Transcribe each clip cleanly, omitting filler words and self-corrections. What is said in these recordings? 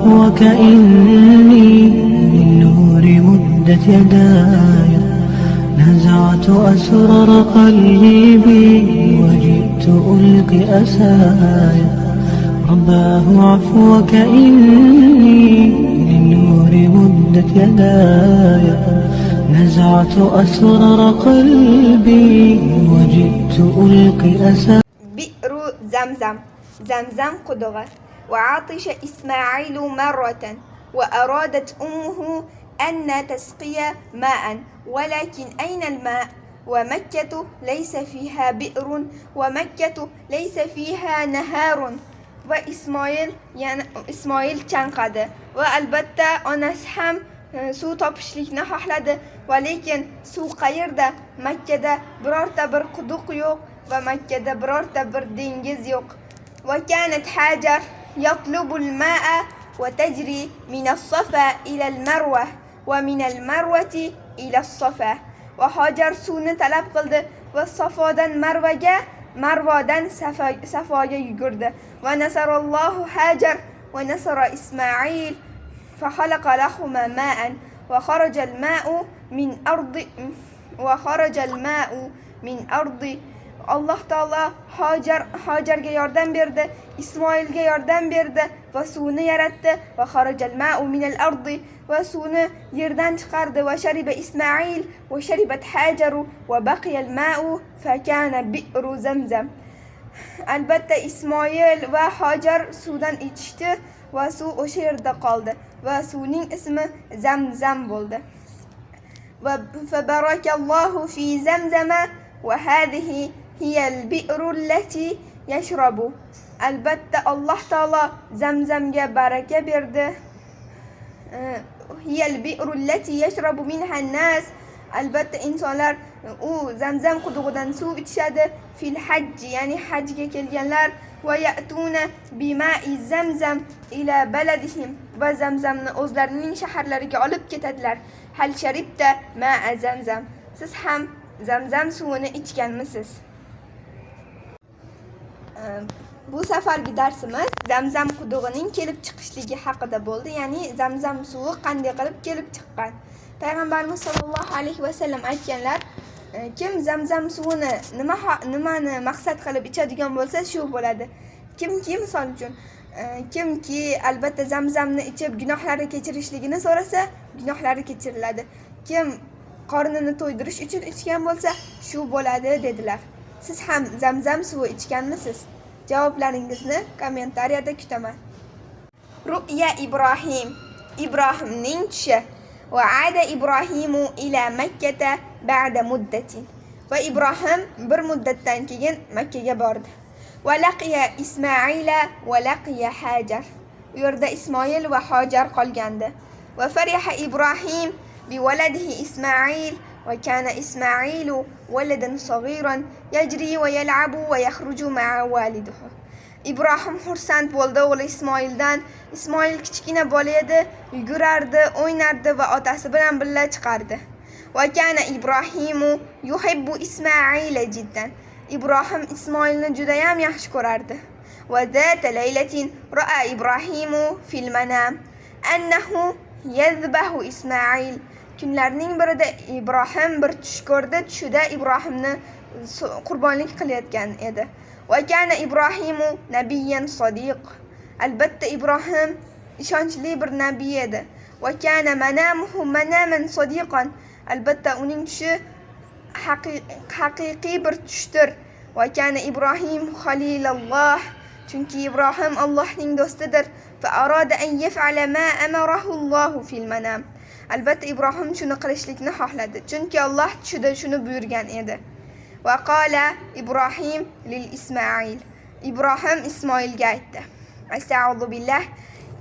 عفوك إني للنور مدت يداي نزعت أسرار قلبي وجئت ألقي أسايا رباه عفوك إني للنور مدت يداي نزعت أسرار قلبي وجئت ألقي أسايا. بئر زمزم. زمزم قدغة. وعطش إسماعيل مرة وأرادت أمه أن تسقي ماء ولكن أين الماء ومكة ليس فيها بئر ومكة ليس فيها نهار. وإسماعيل chanqadi va albatta onasi ham suv topishlikni xohladi, va lekin suv qayerda? Makkada birorta bir quduq yo'q va Makkada birorta bir dengiz yo'q. Va kanat Hajar yatlubu al-ma'a wa tajri min as-safa ila al-marwa va min al-marwati ila as-safa. Va Hajar suvni talab qildi va Safodan Marvaga, Marvadan Safoga yugurdi. Va nasarallohu Hajar va nasara Ismoil فخلق لهما ماء وخرج الماء من أرض. Alloh taolo Hajarga yordam berdi, Ismoilga yordam berdi va suvni yaratdi. Va kharajal ma'u min al-ardi, va suvni yerdan chiqardi. Va shariba Ismoil va sharibat Hajaru va baqiya al-ma'u fa kana bi'ru Zamzam. Albatta Ismoil va Hajar suvdan ichishdi va suv o'sha yerda qoldi va suvning ismi Zamzam bo'ldi. Va fabarakallohu fi Zamzama va hadhihi hiya al-bi'ru allati yashrabu. Albatta Alloh taolo Zamzamga baraka berdi. Hiya al-bi'ru allati yashrabu minha an-nas. Albatta insonlar u Zamzam qudug'idan suv ichishadi. Fil hajj, ya'ni hajga kelganlar. Va ya'tuna bima'i Zamzam ila baladihim. Va Zamzamni o'zlarining shaharlariga olib ketadilar. Hal sharibta ma'a Zamzam. Siz ham Zamzam suvini ichganmisiz? Bu safargi darsimiz Zamzam qudug'ining kelib chiqishligi haqida bo'ldi. Ya'ni Zamzam suvi qanday qilib kelib chiqqan. Payg'ambarimiz sollallohu alayhi va sallam aytganlar, kim Zamzam suvini nimani maqsad qilib ichadigan bo'lsa shu bo'ladi. Kimki misol uchun kimki albatta Zamzamni ichib gunohlari kechirishligini so'rasa, gunohlari kechiriladi. Kim qornini to'ydirish uchun ichgan bo'lsa shu bo'ladi dedilar. Siz ham Zamzam suvi ichganmisiz? Javoblaringizni kommentariyada kutaman. Ru'ya Ibrohim. Ibrohimning tushi. Va ada Ibrohimu ila Makkata ba'da muddati. Va Ibrohim bir muddatdan keyin Makkaga bordi. Va laqiya Ismoila va laqiya Hajar. U yerda Ismoil va Hajar qolgandi. Va fariha Ibrohim bi waladihi Ismoil va kana Ismoilu waladan saghiran yajri va yal'abu va yakhruju ma'a walidihi. Ibrohim xursand bo'ldi o'g'li Ismoildan. Ismoil kichkina bola edi, yugurardi, o'ynardi va otasi bilan birga chiqardi. Va kana Ibrohimu yuhibbu Ismoila jiddan. Ibrohim Ismoilni juda ham yaxshi ko'rardi. Va zata laylatin ra'a Ibrohimu fil manam annahu yazbahu Ismoil. Kunlarning birida Ibrohim bir tush ko'rdi. Tushida Ibrohimni qurbonlik qilayotgan edi. Va kana Ibrohimu nabiyyan sadiq. Albatta Ibrohim ishonchli bir nabiy edi. Va kana manamuhu manaman sadiqan. Albatta uning tushi haqiqiy bir tushdir. Va kana Ibrohim xalilulloh. Chunki Ibrohim Allohning do'stidir. Fa arada an yaf'ala ma amarahu Allohu fil manam. Albatta Ibrohim shuni qilishlikni xohladi. Chunki Alloh tushida shuni buyurgan edi. Va qala Ibrohim lil Ismoil. Ibrohim Ismoilga aytdi. Astag'firu billah.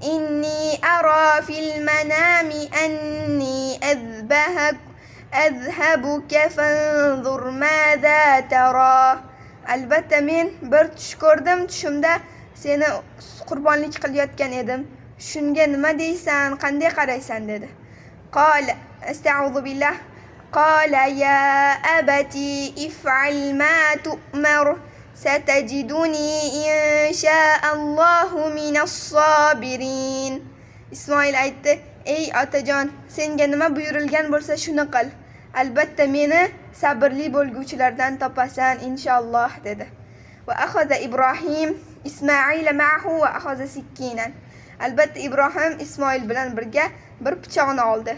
Inni ara fil manami anni azhabuka fanzur madha tara. Albatta men bir tush ko'rdim. Tushimda seni qurbonlik qilayotgan edim. Shunga nima deysan, qanday qaraysan dedi. Qala astag'firu billah. قال يا أبتي افعل ما تؤمر ستجدني إن شاء الله من الصابرين. Ismoil aytdi: "Ey otajon, senga nima buyurilgan bo'lsa shuni qil. Albatta meni sabrli bo'lguvchilardan topasan inshaalloh" dedi. Va akhadha Ibrohim Ismoil ma'ahu va akhadha sikkinan. Albatta Ibrohim Ismoil bilan birga bir pichoqni oldi.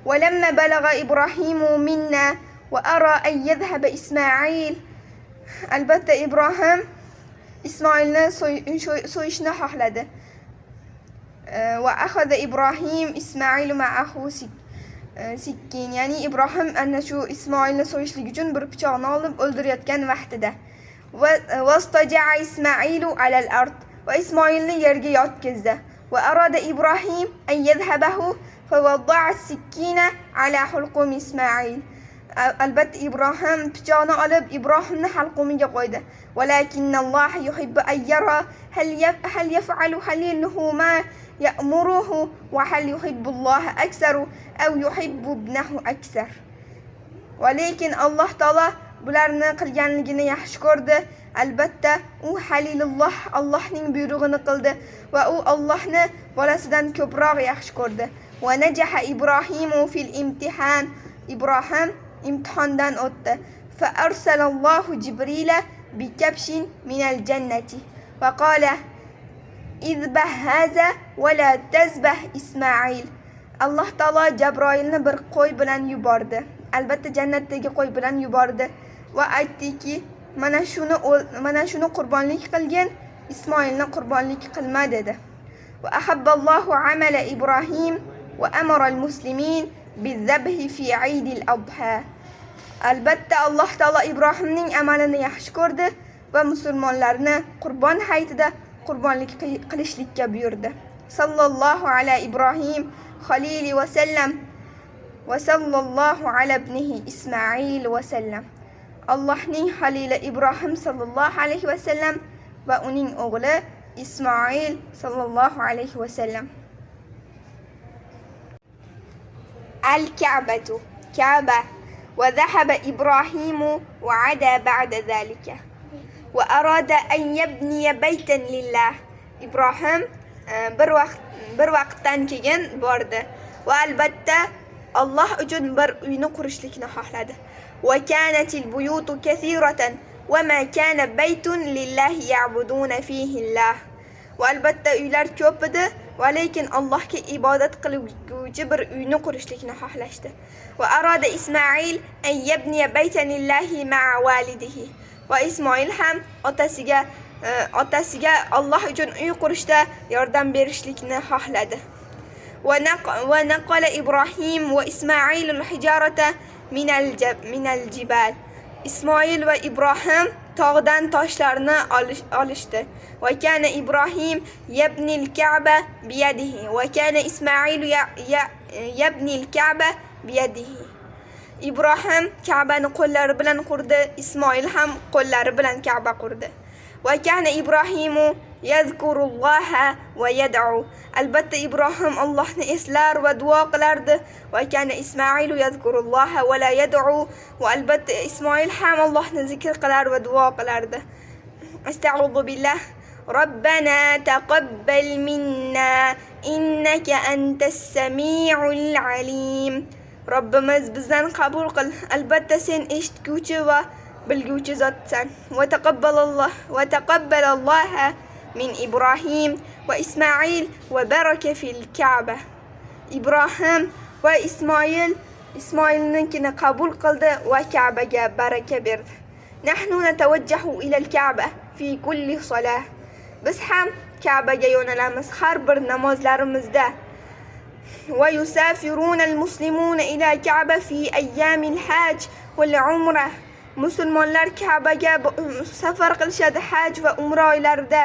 Va lamma balagha Ibrohimu minna va ara an yadhhaba Ismoil. Albatta Ibrohim Ismoilni so'yishni xohladi. Va akhadha Ibrohim Ismoil ma'ahu sikkin. Ya'ni Ibrohim ana shu Ismoilni so'yishlik uchun bir pichoqni olib o'ldirayotgan vaqtida. Vastaja'a Ismoilu alal ard. Va Ismoilni yerga yotkizdi. Va arada Ibrohim an yadhhabahu fa wada'a as-sikkina ala hulqum Ismoil. Albatta Ibrohim pichoqni olib Ibrohimni halqumiga qo'ydi. Walakinalloh yuhibbu an yara hal yaf'alu haliluhu ma ya'muruhu wa hal yuhibbulloha aksaru aw yuhibbu ibnahu aksar. Va lekin Alloh taolo bularni qilganligini yaxshi ko'rdi. Albatta u halilulloh, Allohning buyrug'ini qildi va u Allohni bolasidan ko'proq yaxshi ko'rdi. Va najaha Ibrohimu fil imtihan. Ibrohim imtihondan o'tdi. Fa arsalallohu Jibrila bi kabshin minal jannati va qala izbah haza va la tazbah Ismoil. Alloh taolo Jabroilni bir qo'y bilan yubordi. Albatta jannatdagi qo'y bilan yubordi va aytdiki, mana shuni qurbonlik qilgin, Ismoilni qurbonlik qilma dedi. Va ahabballohu amala Ibrohim va amara al-muslimin bizabhi fi Eid al-Adha. Albatta Alloh taolo Ibrohimning amalini yaxshi ko'rdi va musulmonlarni Qurbon hayitida qurbonlik qilishlikka buyurdi. Sallallohu ala Ibrohim xalili va sallam va sallallohu ala ibnihi Ismoil va sallam. Allohning xalili Ibrohim sallallohu alayhi va sallam va uning o'g'li Ismoil sallallohu alayhi va sallam. Al-Ka'batu, Ka'ba. وذهب إبراهيم وعدا بعد ذلك وأراد أن يبني بيتا لله. إبراهيم bir vaqtdan keyin bordi va albatta Alloh uchun bir uyni qurishlikni xohladi. Va kanatil buyutu kathiratan va ma kana baytun lillahi ya'buduna fihi Allah. Va albatta uylar ko'p edi va lekin Allohga ibodat qiluvchi bir uyni qurishlikni xohlashdi. Va arada Ismoil an yabniya baytan lillahi ma'a walidihi. Va Ismoil ham otasiga Alloh uchun uy qurishda yordam berishlikni xohladi. Va naqala Ibrohim va Ismoil al-hijarata min al-jibal. Ismoil va Ibrohim tog'dan toshlarni olishdi. Va kana Ibrohim yabni al-Ka'ba biyadihi va kana Ismoil yabni al-Ka'ba biyadihi. Ibrohim Ka'bani qo'llari bilan qurdi, Ismoil ham qo'llari bilan Ka'ba qurdi. Va kana Ibrohimu yazkurulloha va yad'u. Albatta Ibrohim Allohni eslar va duo qilardi. Va kana Ismoilu yazkurulloha va la yad'u. Va albatta Ismoil ham Allohni zikr qilar va duo qilardi. Astag'firu billah. Robbana taqabbal minna innaka antas samiul alim. Robbimiz bizdan qabul qil. Albatta sen eshitguvchi va bilguvchi zotsan. Va taqabbalalloha min Ibrohim va Ismoil va baraka fil Ka'ba. Ibrohim va Ismoilninkini qabul qildi va Ka'baga baraka berdi. Nahnu natawajjahu ila al-Ka'ba fi kulli salah. Biz ham Ka'baga yo'nalamiz har bir namozlarimizda. Va yusafiruna al-muslimuna ila Ka'ba fi ayyamil hajj wal umrah. Musulmonlar Ka'baga safar qilishadi haj va umra oylarida.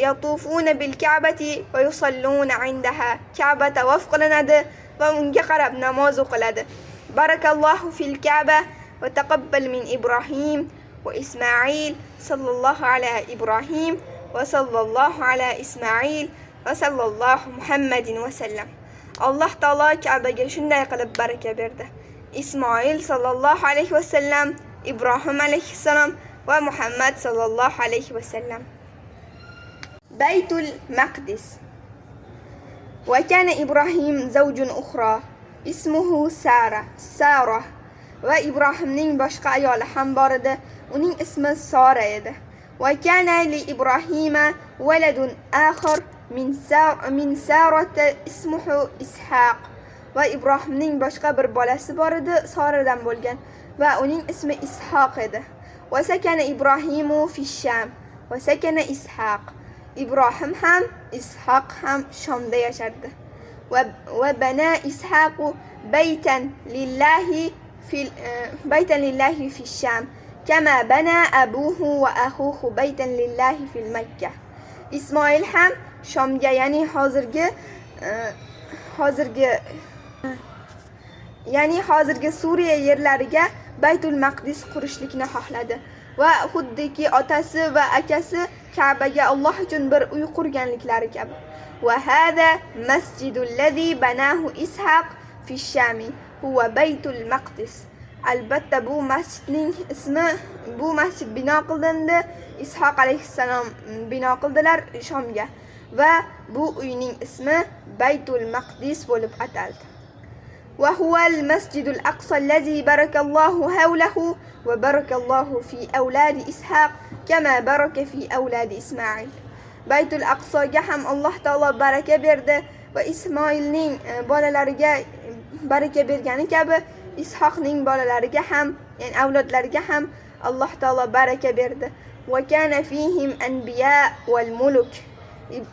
Yatufuna bil Ka'bati va yusalluna 'indaha. Ka'ba tavof qilinadi va unga qarab namoz o'qiladi. Barakallohu fil Ka'ba va taqabbal min Ibrohim va Ismoil sallallohu ala Ibrohim va sallallohu ala Ismoil va sallallohu Muhammadin va sallam. Alloh taolo Ka'baga shunday qilib baraka berdi. Ismoil sallallohu alayhi va sallam, Ibrohim alayhissalom va Muhammad sallallohu alayhi va sallam. Baytul Maqdis. وكان إبراهيم زوج أخرى اسمه سارة va Ibrohimning boshqa ayoli ham bor edi, uning ismi Sora edi. وكان لإبراهيم ولد آخر من سارة اسمه إسحاق va Ibrohimning boshqa bir bolasi bor edi, Soradan bo'lgan va uning ismi Ishoq edi. وسكن إبراهيم في الشام وسكن إسحاق. Ibrohim ham Ishoq ham Shomda yashardi. وبنى إسحاق بيتا لله في الشام كما بنى أبوه وأخوه بيتا لله في المكة. İsmoil ham Shomga, ya'ni hozirgi Suriya yerlariga Baytul Maqdis qurishlikni xohladi va xuddiki otasi va akasi Ka'baga Alloh uchun bir uy qurganliklari kabi. Va hada masjidul ladzi banahu Ishaq fi Shami huwa Baytul Maqdis. Albatta bu masjidning ismi, bu masjid bino qilindi, Ishoq alayhissalom bino qildilar Shomga va bu uyning ismi Baytul Maqdis bo'lib ataldi. وهو المسجد الأقصى الذي بارك الله حوله وبارك الله في أولاد إسحاق كما بارك في أولاد إسماعيل. Baytul Aqsoga ham Alloh taolo baraka berdi va Ismoilning bolalariga baraka bergani kabi Ishoqning bolalariga ham, ya'ni avlodlariga ham Alloh taolo baraka berdi. Va kana fihim anbiya wal muluk.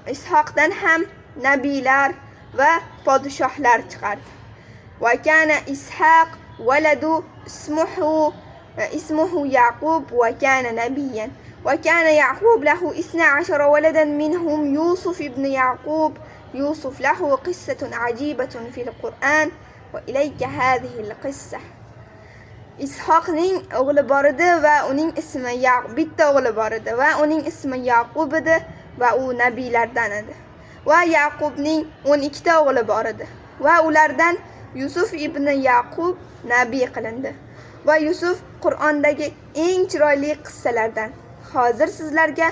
Ishoqdan ham nabiylar va podshohlar chiqardi. وكان إسحاق ولد اسمه يعقوب وكان نبيا. وكان يعقوب له 12 ولدا منهم يوسف ابن يعقوب. يوسف له قصة عجيبة في القرآن وإليك هذه القصة. Ishoqning o'g'li bor edi va uning ismi bitta o'g'li bor edi va uning ismi Yaqub edi va u nabiylardan edi. Va Yaqubning 12 ta o'g'li bor edi va ulardan Yusuf ibn Yaqub nabiy qilindi va Yusuf Qur'ondagi eng chiroyli qissalardan. Hozir sizlarga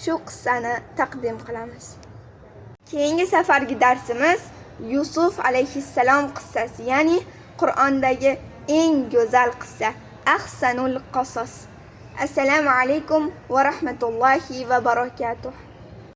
shu qissani taqdim qilamiz. Keyingi safargi darsimiz Yusuf alayhissalom qissasi, ya'ni Qur'ondagi eng go'zal qissa, ahsanul qasos. Assalomu alaykum va rahmatullohi va barakatuh.